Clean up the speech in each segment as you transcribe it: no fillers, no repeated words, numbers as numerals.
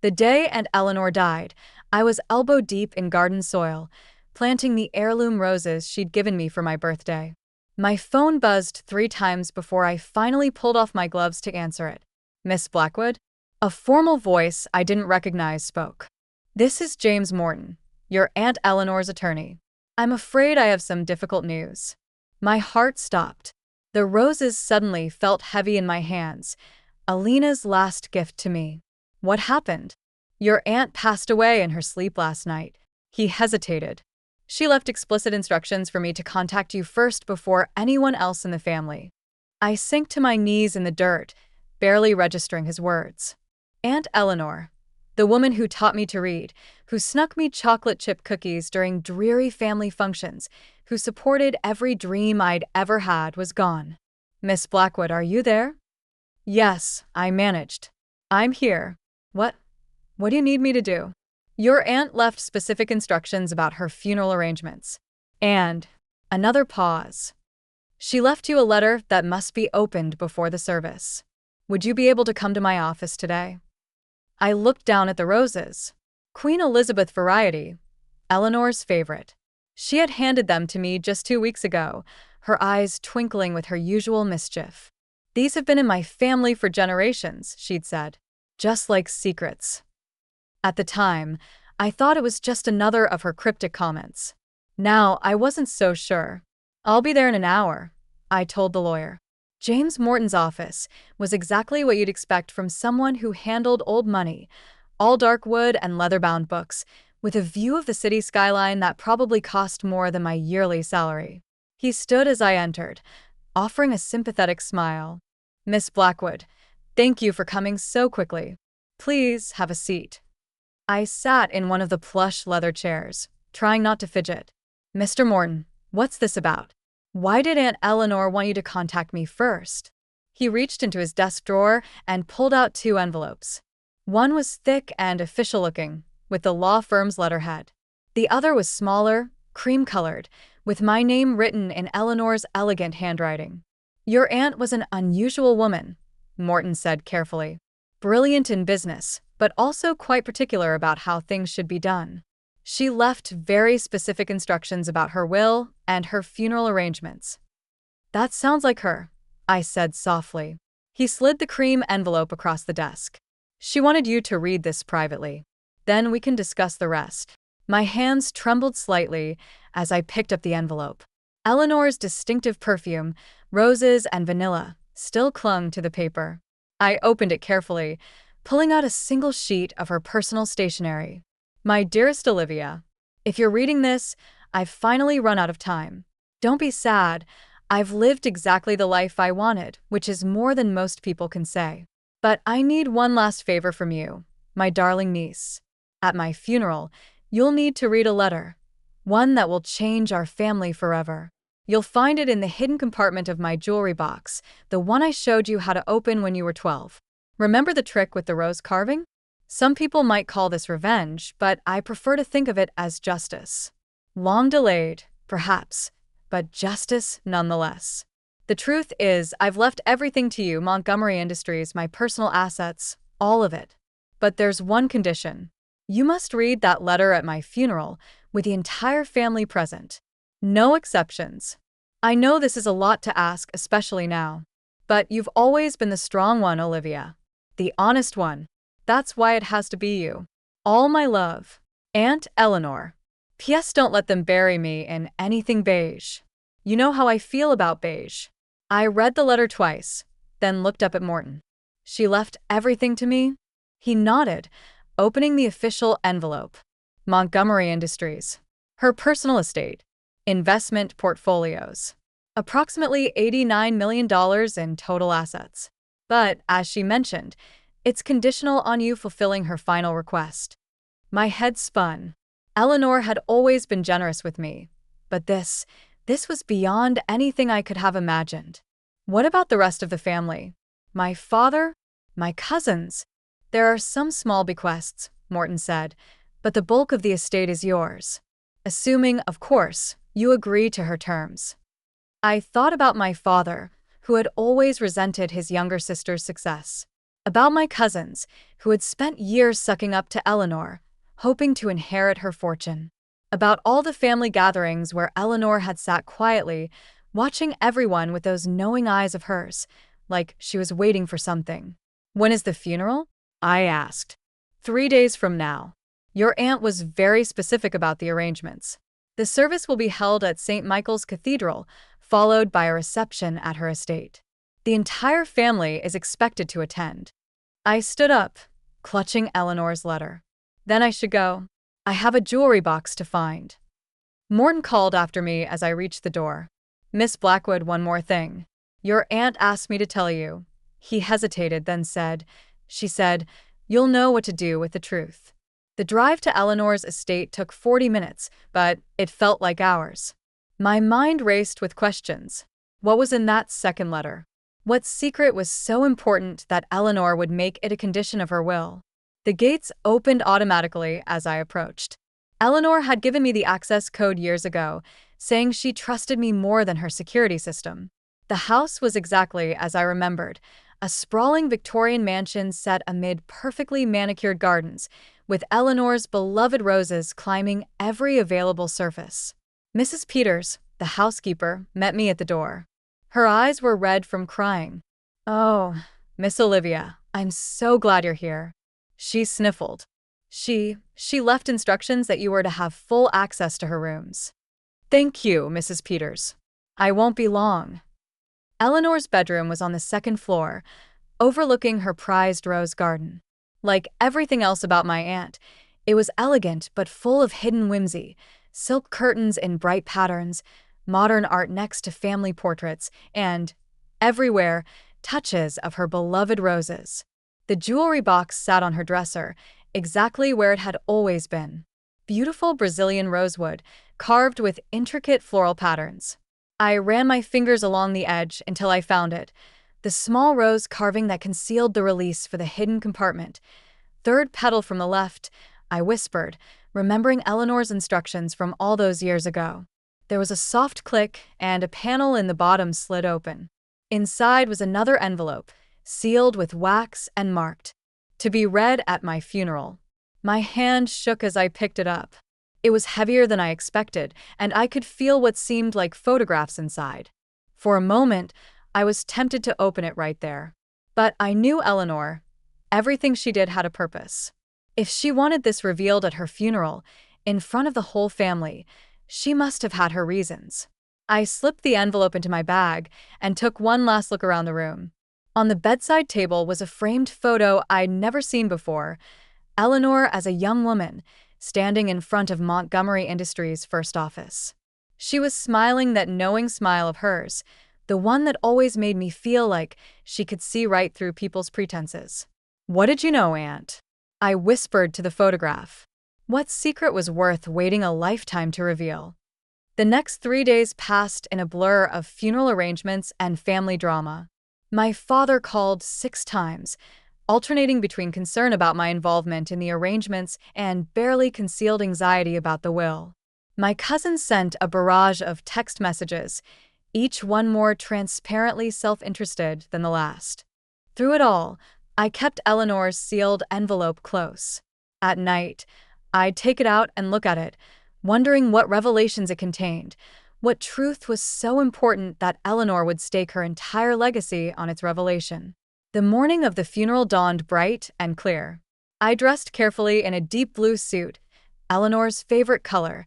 The day Aunt Eleanor died, I was elbow deep in garden soil, planting the heirloom roses she'd given me for my birthday. My phone buzzed 3 times before I finally pulled off my gloves to answer it. Miss Blackwood? A formal voice I didn't recognize spoke. This is James Morton, your Aunt Eleanor's attorney. I'm afraid I have some difficult news. My heart stopped. The roses suddenly felt heavy in my hands. Alina's last gift to me. What happened? Your aunt passed away in her sleep last night. He hesitated. She left explicit instructions for me to contact you first before anyone else in the family. I sank to my knees in the dirt, barely registering his words. Aunt Eleanor, the woman who taught me to read, who snuck me chocolate chip cookies during dreary family functions, who supported every dream I'd ever had, was gone. Miss Blackwood, are you there? Yes, I managed. I'm here. What do you need me to do? Your aunt left specific instructions about her funeral arrangements. And another pause. She left you a letter that must be opened before the service. Would you be able to come to my office today? I looked down at the roses. Queen Elizabeth variety, Eleanor's favorite. She had handed them to me just 2 weeks ago, her eyes twinkling with her usual mischief. These have been in my family for generations, she'd said. Just like secrets. At the time, I thought it was just another of her cryptic comments. Now, I wasn't so sure. I'll be there in an hour, I told the lawyer. James Morton's office was exactly what you'd expect from someone who handled old money, all dark wood and leather-bound books, with a view of the city skyline that probably cost more than my yearly salary. He stood as I entered, offering a sympathetic smile. Miss Blackwood, thank you for coming so quickly. Please have a seat. I sat in one of the plush leather chairs, trying not to fidget. Mr. Morton, what's this about? Why did Aunt Eleanor want you to contact me first? He reached into his desk drawer and pulled out 2 envelopes. One was thick and official-looking, with the law firm's letterhead. The other was smaller, cream-colored, with my name written in Eleanor's elegant handwriting. Your aunt was an unusual woman, Morton said carefully. Brilliant in business, but also quite particular about how things should be done. She left very specific instructions about her will and her funeral arrangements. That sounds like her, I said softly. He slid the cream envelope across the desk. She wanted you to read this privately. Then we can discuss the rest. My hands trembled slightly as I picked up the envelope. Eleanor's distinctive perfume, roses and vanilla, still clung to the paper. I opened it carefully, pulling out a single sheet of her personal stationery. My dearest Olivia, if you're reading this, I've finally run out of time. Don't be sad. I've lived exactly the life I wanted, which is more than most people can say. But I need one last favor from you, my darling niece. At my funeral, you'll need to read a letter. One that will change our family forever. You'll find it in the hidden compartment of my jewelry box, the one I showed you how to open when you were 12. Remember the trick with the rose carving? Some people might call this revenge, but I prefer to think of it as justice. Long delayed, perhaps, but justice nonetheless. The truth is, I've left everything to you, Montgomery Industries, my personal assets, all of it. But there's one condition. You must read that letter at my funeral, with the entire family present. No exceptions. I know this is a lot to ask, especially now. But you've always been the strong one, Olivia. The honest one. That's why it has to be you. All my love. Aunt Eleanor. P.S. Don't let them bury me in anything beige. You know how I feel about beige. I read the letter twice, then looked up at Morton. She left everything to me? He nodded, opening the official envelope. Montgomery Industries. Her personal estate. Investment portfolios. Approximately $89 million in total assets. But, as she mentioned, it's conditional on you fulfilling her final request. My head spun. Eleanor had always been generous with me, but this was beyond anything I could have imagined. What about the rest of the family? My father? My cousins? There are some small bequests, Morton said, but the bulk of the estate is yours. Assuming, of course, you agree to her terms. I thought about my father, who had always resented his younger sister's success. About my cousins, who had spent years sucking up to Eleanor, hoping to inherit her fortune. About all the family gatherings where Eleanor had sat quietly, watching everyone with those knowing eyes of hers, like she was waiting for something. "When is the funeral?" I asked. "3 days from now." Your aunt was very specific about the arrangements. The service will be held at St. Michael's Cathedral, followed by a reception at her estate. The entire family is expected to attend. I stood up, clutching Eleanor's letter. Then I should go. I have a jewelry box to find. Morton called after me as I reached the door. "Miss Blackwood, one more thing. Your aunt asked me to tell you." He hesitated, then she said, "You'll know what to do with the truth." The drive to Eleanor's estate took 40 minutes, but it felt like hours. My mind raced with questions. What was in that second letter? What secret was so important that Eleanor would make it a condition of her will? The gates opened automatically as I approached. Eleanor had given me the access code years ago, saying she trusted me more than her security system. The house was exactly as I remembered, a sprawling Victorian mansion set amid perfectly manicured gardens, with Eleanor's beloved roses climbing every available surface. Mrs. Peters, the housekeeper, met me at the door. Her eyes were red from crying. "Oh, Miss Olivia, I'm so glad you're here." She sniffled. She left instructions that you were to have full access to her rooms." "Thank you, Mrs. Peters. I won't be long." Eleanor's bedroom was on the second floor, overlooking her prized rose garden. Like everything else about my aunt, it was elegant but full of hidden whimsy, silk curtains in bright patterns, modern art next to family portraits, and, everywhere, touches of her beloved roses. The jewelry box sat on her dresser, exactly where it had always been. Beautiful Brazilian rosewood, carved with intricate floral patterns. I ran my fingers along the edge until I found it, the small rose carving that concealed the release for the hidden compartment. "Third petal from the left," I whispered, remembering Eleanor's instructions from all those years ago. There was a soft click, and a panel in the bottom slid open. Inside was another envelope, sealed with wax and marked, "To be read at my funeral." My hand shook as I picked it up. It was heavier than I expected, and I could feel what seemed like photographs inside. For a moment, I was tempted to open it right there. But I knew Eleanor. Everything she did had a purpose. If she wanted this revealed at her funeral, in front of the whole family, she must have had her reasons. I slipped the envelope into my bag and took one last look around the room. On the bedside table was a framed photo I'd never seen before, Eleanor as a young woman, standing in front of Montgomery Industries' first office. She was smiling that knowing smile of hers, the one that always made me feel like she could see right through people's pretenses. "What did you know, Aunt?" I whispered to the photograph. What secret was worth waiting a lifetime to reveal? The next 3 days passed in a blur of funeral arrangements and family drama. My father called 6 times, alternating between concern about my involvement in the arrangements and barely concealed anxiety about the will. My cousin sent a barrage of text messages, each one more transparently self-interested than the last. Through it all, I kept Eleanor's sealed envelope close. At night, I'd take it out and look at it, wondering what revelations it contained, what truth was so important that Eleanor would stake her entire legacy on its revelation. The morning of the funeral dawned bright and clear. I dressed carefully in a deep blue suit, Eleanor's favorite color,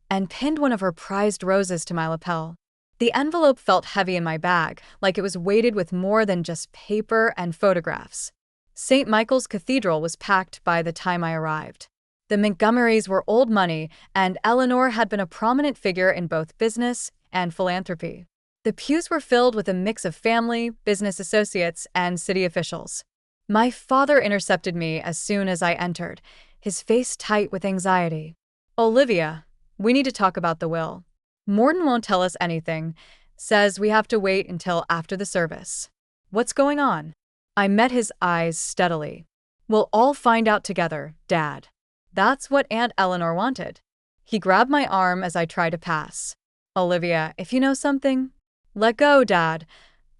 and pinned one of her prized roses to my lapel. The envelope felt heavy in my bag, like it was weighted with more than just paper and photographs. St. Michael's Cathedral was packed by the time I arrived. The Montgomerys were old money, and Eleanor had been a prominent figure in both business and philanthropy. The pews were filled with a mix of family, business associates, and city officials. My father intercepted me as soon as I entered, his face tight with anxiety. "Olivia, we need to talk about the will. Morton won't tell us anything, says we have to wait until after the service." "What's going on?" I met his eyes steadily. "We'll all find out together, Dad." That's what Aunt Eleanor wanted. He grabbed my arm as I tried to pass. "Olivia, if you know something..." "Let go, Dad,"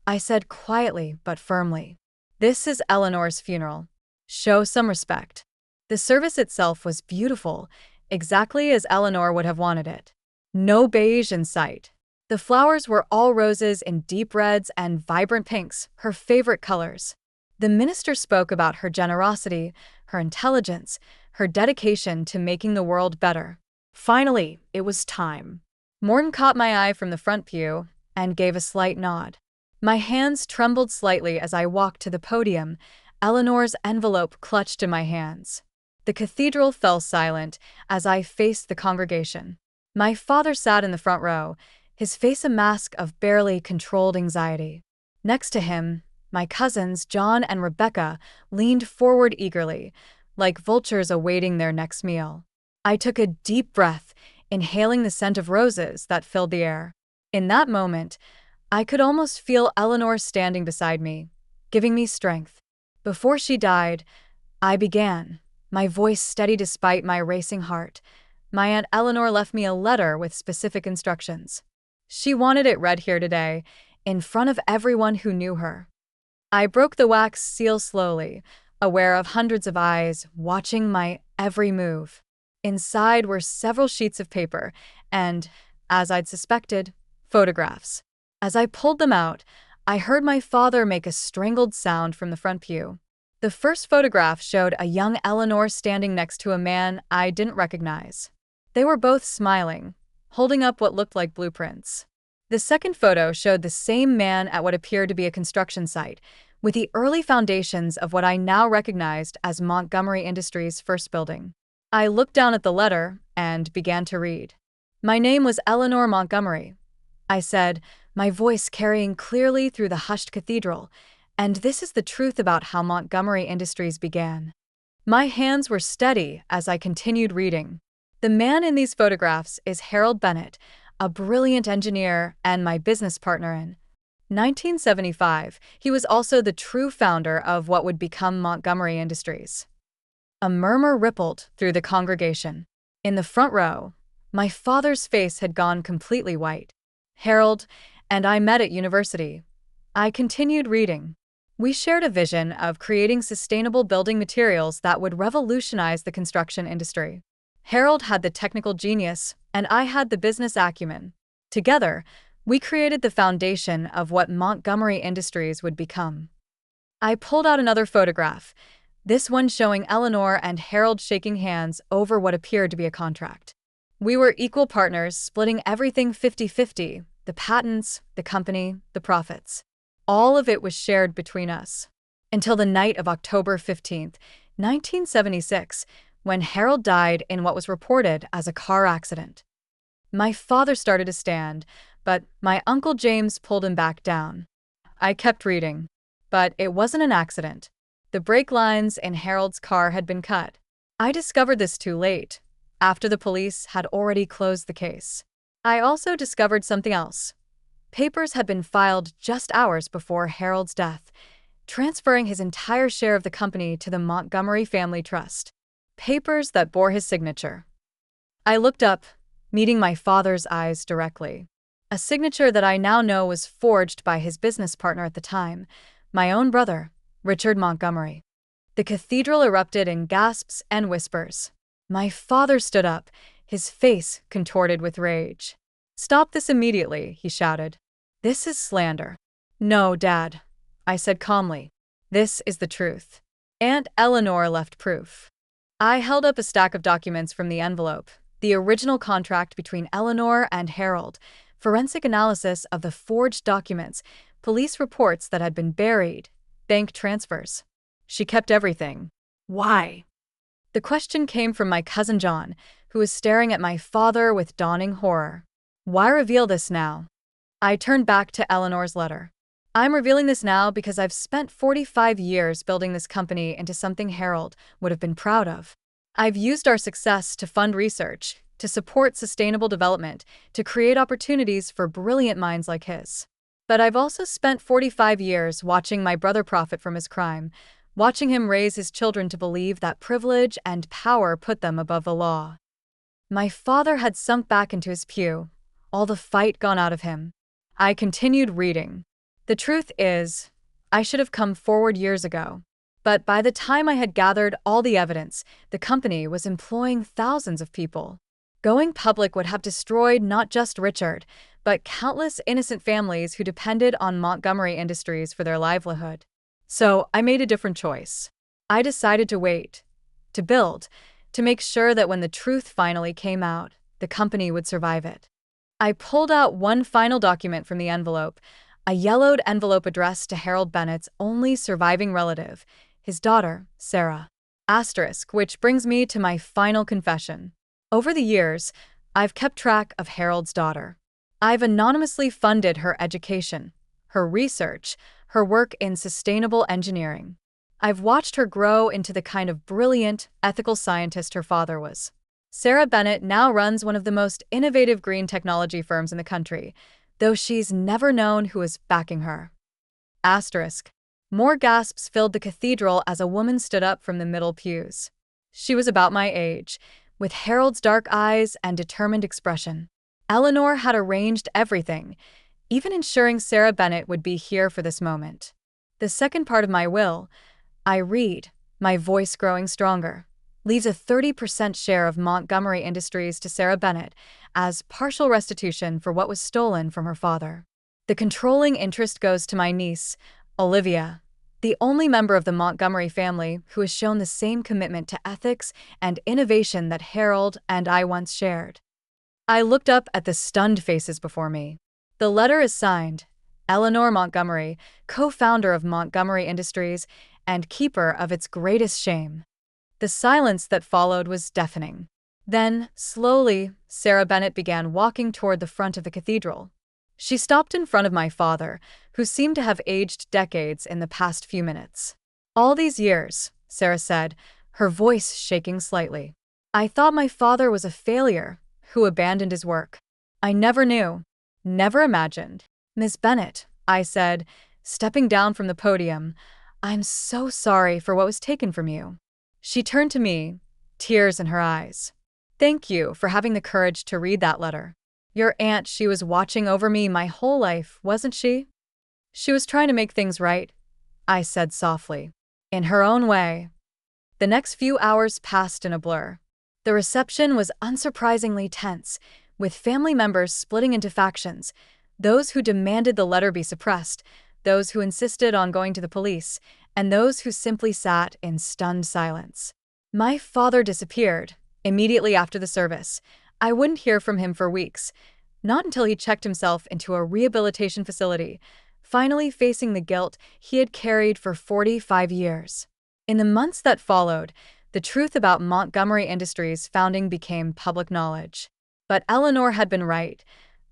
I said quietly but firmly. This is Eleanor's funeral. Show some respect. The service itself was beautiful, exactly as Eleanor would have wanted it. No beige in sight. The flowers were all roses in deep reds and vibrant pinks, her favorite colors. The minister spoke about her generosity, her intelligence, her dedication to making the world better. Finally, it was time. Morton caught my eye from the front pew and gave a slight nod. My hands trembled slightly as I walked to the podium, Eleanor's envelope clutched in my hands. The cathedral fell silent as I faced the congregation. My father sat in the front row, his face a mask of barely controlled anxiety. Next to him, my cousins, John and Rebecca, leaned forward eagerly, like vultures awaiting their next meal. I took a deep breath, inhaling the scent of roses that filled the air. In that moment, I could almost feel Eleanor standing beside me, giving me strength. Before she died, I began, my voice steady despite my racing heart. My Aunt Eleanor left me a letter with specific instructions. She wanted it read here today, in front of everyone who knew her. I broke the wax seal slowly, aware of hundreds of eyes watching my every move. Inside were several sheets of paper and, as I'd suspected, photographs. As I pulled them out, I heard my father make a strangled sound from the front pew. The first photograph showed a young Eleanor standing next to a man I didn't recognize. They were both smiling, holding up what looked like blueprints. The second photo showed the same man at what appeared to be a construction site, with the early foundations of what I now recognized as Montgomery Industries' first building. I looked down at the letter and began to read. My name was Eleanor Montgomery, I said, my voice carrying clearly through the hushed cathedral, and this is the truth about how Montgomery Industries began. My hands were steady as I continued reading. The man in these photographs is Harold Bennett, a brilliant engineer and my business partner in 1975. He was also the true founder of what would become Montgomery Industries. A murmur rippled through the congregation. In the front row, my father's face had gone completely white. Harold and I met at university. I continued reading. We shared a vision of creating sustainable building materials that would revolutionize the construction industry. Harold had the technical genius, and I had the business acumen. Together, we created the foundation of what Montgomery Industries would become. I pulled out another photograph, this one showing Eleanor and Harold shaking hands over what appeared to be a contract. We were equal partners, splitting everything 50-50, the patents, the company, the profits. All of it was shared between us. Until the night of October 15th, 1976, when Harold died in what was reported as a car accident. My father started to stand, but my Uncle James pulled him back down. I kept reading. But it wasn't an accident. The brake lines in Harold's car had been cut. I discovered this too late, after the police had already closed the case. I also discovered something else. Papers had been filed just hours before Harold's death, transferring his entire share of the company to the Montgomery Family Trust. Papers that bore his signature. I looked up, meeting my father's eyes directly. A signature that I now know was forged by his business partner at the time, my own brother, Richard Montgomery. The cathedral erupted in gasps and whispers. My father stood up, his face contorted with rage. "Stop this immediately," he shouted. "This is slander." "No, Dad," I said calmly. "This is the truth." Aunt Eleanor left proof. I held up a stack of documents from the envelope, the original contract between Eleanor and Harold, forensic analysis of the forged documents, police reports that had been buried, bank transfers. She kept everything. Why? The question came from my cousin John, who was staring at my father with dawning horror. Why reveal this now? I turned back to Eleanor's letter. I'm revealing this now because I've spent 45 years building this company into something Harold would have been proud of. I've used our success to fund research, to support sustainable development, to create opportunities for brilliant minds like his. But I've also spent 45 years watching my brother profit from his crime, watching him raise his children to believe that privilege and power put them above the law. My father had sunk back into his pew, all the fight gone out of him. I continued reading. The truth is, I should have come forward years ago. But by the time I had gathered all the evidence, the company was employing thousands of people. Going public would have destroyed not just Richard, but countless innocent families who depended on Montgomery Industries for their livelihood. So I made a different choice. I decided to wait, to build, to make sure that when the truth finally came out, the company would survive it. I pulled out one final document from the envelope, a yellowed envelope addressed to Harold Bennett's only surviving relative, his daughter, Sarah. Asterisk, which brings me to my final confession. Over the years, I've kept track of Harold's daughter. I've anonymously funded her education, her research, her work in sustainable engineering. I've watched her grow into the kind of brilliant, ethical scientist her father was. Sarah Bennett now runs one of the most innovative green technology firms in the country, though she's never known who is backing her. Asterisk. More gasps filled the cathedral as a woman stood up from the middle pews. She was about my age, with Harold's dark eyes and determined expression. Eleanor had arranged everything, even ensuring Sarah Bennett would be here for this moment. The second part of my will, I read, my voice growing stronger, leaves a 30% share of Montgomery Industries to Sarah Bennett as partial restitution for what was stolen from her father. The controlling interest goes to my niece, Olivia, the only member of the Montgomery family who has shown the same commitment to ethics and innovation that Harold and I once shared. I looked up at the stunned faces before me. The letter is signed, Eleanor Montgomery, co-founder of Montgomery Industries and keeper of its greatest shame. The silence that followed was deafening. Then, slowly, Sarah Bennett began walking toward the front of the cathedral. She stopped in front of my father, who seemed to have aged decades in the past few minutes. All these years, Sarah said, her voice shaking slightly. I thought my father was a failure, who abandoned his work. I never knew, never imagined. Miss Bennett, I said, stepping down from the podium, I'm so sorry for what was taken from you. She turned to me, tears in her eyes. Thank you for having the courage to read that letter. Your aunt, she was watching over me my whole life, wasn't she? She was trying to make things right, I said softly. In her own way. The next few hours passed in a blur. The reception was unsurprisingly tense, with family members splitting into factions, those who demanded the letter be suppressed, those who insisted on going to the police, and those who simply sat in stunned silence. My father disappeared immediately after the service. I wouldn't hear from him for weeks, not until he checked himself into a rehabilitation facility, finally facing the guilt he had carried for 45 years. In the months that followed, the truth about Montgomery Industries' founding became public knowledge. But Eleanor had been right.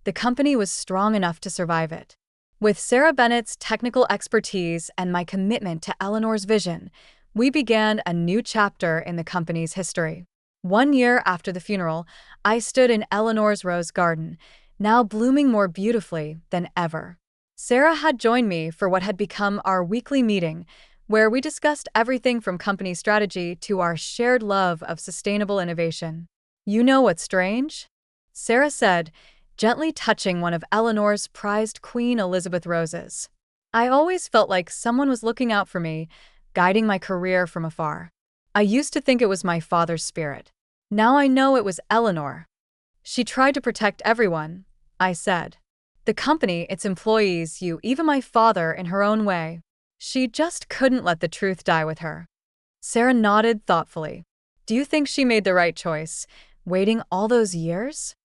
The company was strong enough to survive it. With Sarah Bennett's technical expertise and my commitment to Eleanor's vision, we began a new chapter in the company's history. 1 year after the funeral, I stood in Eleanor's rose garden, now blooming more beautifully than ever. Sarah had joined me for what had become our weekly meeting, where we discussed everything from company strategy to our shared love of sustainable innovation. You know what's strange? Sarah said, gently touching one of Eleanor's prized Queen Elizabeth roses. I always felt like someone was looking out for me, guiding my career from afar. I used to think it was my father's spirit. Now I know it was Eleanor. She tried to protect everyone, I said. The company, its employees, you, even my father in her own way. She just couldn't let the truth die with her. Sarah nodded thoughtfully. Do you think she made the right choice, waiting all those years?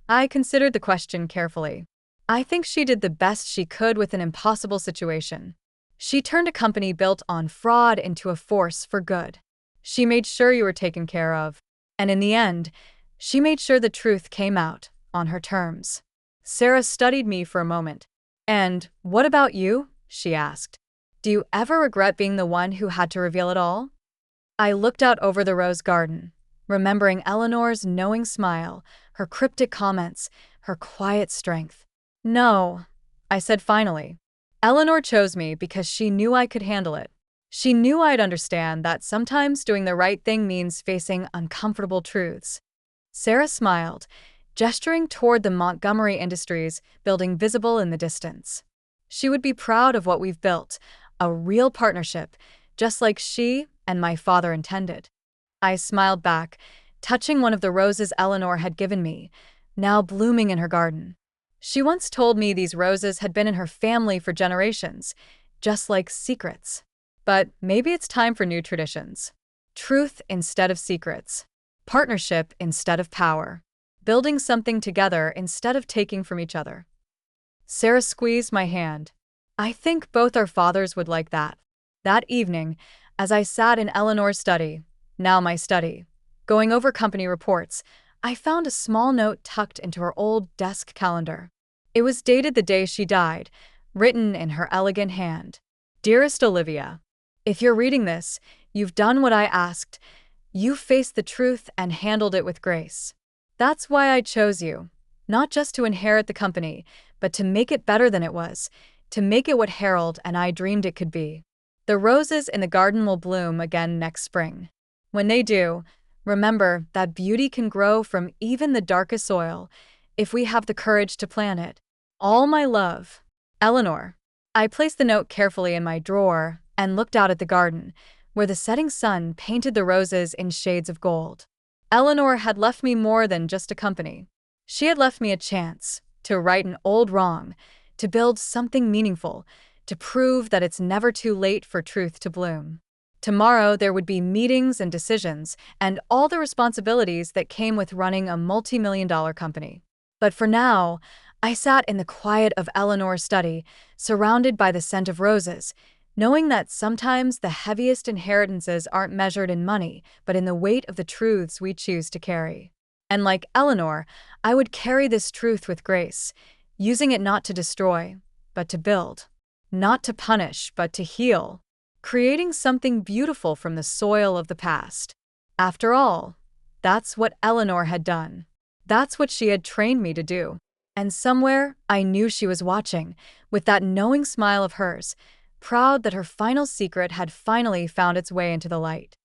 I considered the question carefully. I think she did the best she could with an impossible situation. She turned a company built on fraud into a force for good. She made sure you were taken care of. And in the end, she made sure the truth came out, on her terms. Sarah studied me for a moment. And what about you? She asked. Do you ever regret being the one who had to reveal it all? I looked out over the rose garden, remembering Eleanor's knowing smile, her cryptic comments, her quiet strength. No, I said finally. Eleanor chose me because she knew I could handle it. She knew I'd understand that sometimes doing the right thing means facing uncomfortable truths. Sarah smiled, gesturing toward the Montgomery Industries building visible in the distance. She would be proud of what we've built, a real partnership, just like she and my father intended. I smiled back, touching one of the roses Eleanor had given me, now blooming in her garden. She once told me these roses had been in her family for generations, just like secrets. But maybe it's time for new traditions. Truth instead of secrets. Partnership instead of power. Building something together instead of taking from each other. Sarah squeezed my hand. I think both our fathers would like that. That evening, as I sat in Eleanor's study, now my study, going over company reports, I found a small note tucked into her old desk calendar. It was dated the day she died, written in her elegant hand. Dearest Olivia, if you're reading this, you've done what I asked. You faced the truth and handled it with grace. That's why I chose you, not just to inherit the company, but to make it better than it was, to make it what Harold and I dreamed it could be. The roses in the garden will bloom again next spring. When they do, remember that beauty can grow from even the darkest soil if we have the courage to plant it. All my love, Eleanor. I placed the note carefully in my drawer and looked out at the garden, where the setting sun painted the roses in shades of gold. Eleanor had left me more than just a company. She had left me a chance to right an old wrong, to build something meaningful, to prove that it's never too late for truth to bloom. Tomorrow there would be meetings and decisions and all the responsibilities that came with running a multi-million-dollar company. But for now, I sat in the quiet of Eleanor's study, surrounded by the scent of roses, knowing that sometimes the heaviest inheritances aren't measured in money, but in the weight of the truths we choose to carry. And like Eleanor, I would carry this truth with grace, using it not to destroy, but to build. Not to punish, but to heal. Creating something beautiful from the soil of the past. After all, that's what Eleanor had done. That's what she had trained me to do. And somewhere, I knew she was watching, with that knowing smile of hers, proud that her final secret had finally found its way into the light.